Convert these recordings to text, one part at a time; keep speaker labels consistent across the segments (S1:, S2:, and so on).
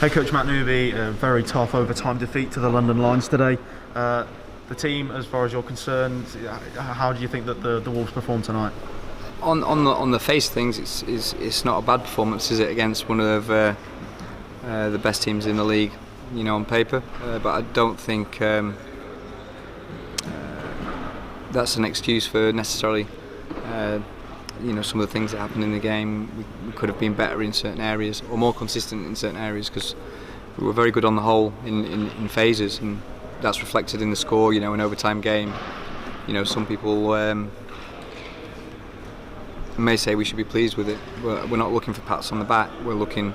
S1: Head Coach Matt Newby, a very tough overtime defeat to the London Lions today. The team, as far as you're concerned, how do you think that the Wolves performed tonight?
S2: On the face of things, it's not a bad performance, is it, against one of the best teams in the league, on paper. But I don't think that's an excuse for necessarily some of the things that happened in the game. We could have been better in certain areas, or more consistent in certain areas, because we were very good on the whole in phases, and that's reflected in the score. An overtime game. Some people may say we should be pleased with it. We're not looking for pats on the back. We're looking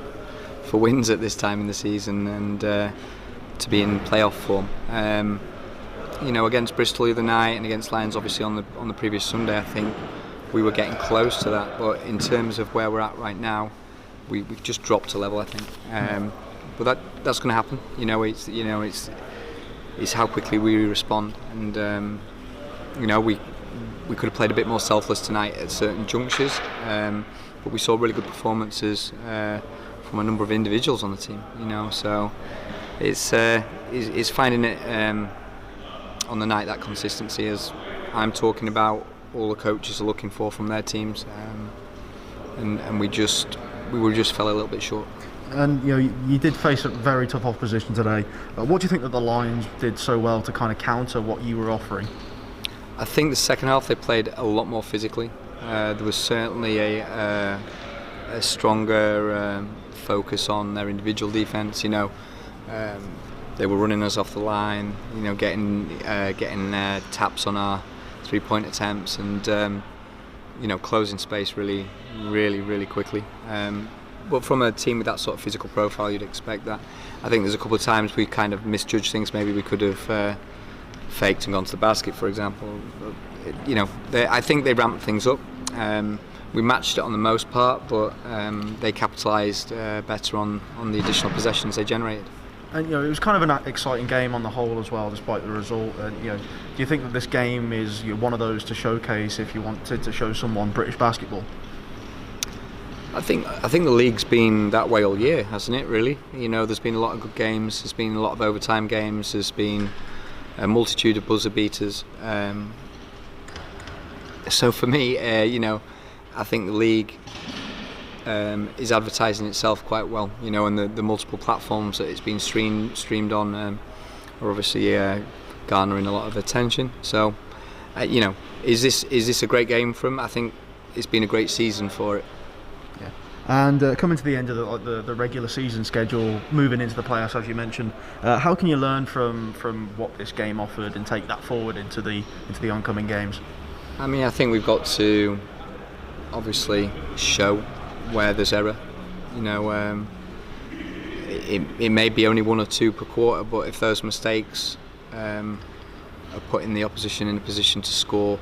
S2: for wins at this time in the season, and to be in playoff form. Against Bristol the other night, and against Lions obviously on the previous Sunday, I think we were getting close to that. But in terms of where we're at right now, we've just dropped a level, I think. But that's going to happen. It's how quickly we respond, and we could have played a bit more selfless tonight at certain junctures, but we saw really good performances from a number of individuals on the team. So it's finding it on the night, that consistency, as I'm talking about, all the coaches are looking for from their teams, and we just fell a little bit short.
S1: And you did face a very tough opposition today. What do you think that the Lions did so well to kind of counter what you were offering?
S2: I think the second half they played a lot more physically. There was certainly a stronger focus on their individual defence. They were running us off the line. Getting taps on our three-point attempts, and closing space really quickly. But from a team with that sort of physical profile, you'd expect that. I think there's a couple of times we kind of misjudged things. Maybe we could have faked and gone to the basket, for example. I think they ramped things up. We matched it on the most part, but they capitalised better on the additional possessions they generated.
S1: And it was kind of an exciting game on the whole as well, despite the result. And do you think that this game is one of those to showcase if you wanted to show someone British basketball?
S2: I think the league's been that way all year, hasn't it? Really, there's been a lot of good games. There's been a lot of overtime games. There's been a multitude of buzzer beaters. So for me, I think the league is advertising itself quite well. And the multiple platforms that it's been streamed on are obviously garnering a lot of attention. So, is this a great game for them? I think it's been a great season for it.
S1: Yeah. And coming to the end of the regular season schedule, moving into the playoffs, as you mentioned, how can you learn from what this game offered and take that forward into the oncoming games?
S2: I think we've got to obviously show where there's error. It may be only one or two per quarter, but if those mistakes are putting the opposition in a position to score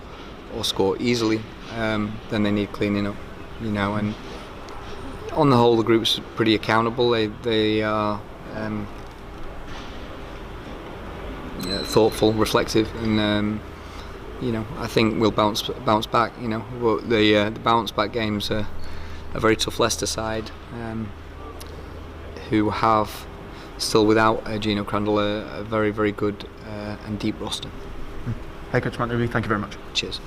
S2: or score easily, then they need cleaning up. And on the whole, the group's pretty accountable. They are thoughtful, reflective, and I think we'll bounce back. The bounce back games are a very tough Leicester side, who have still without Gino Crandall a very good and deep roster.
S1: Hey, Coach Matt Newby, thank you very much.
S2: Cheers.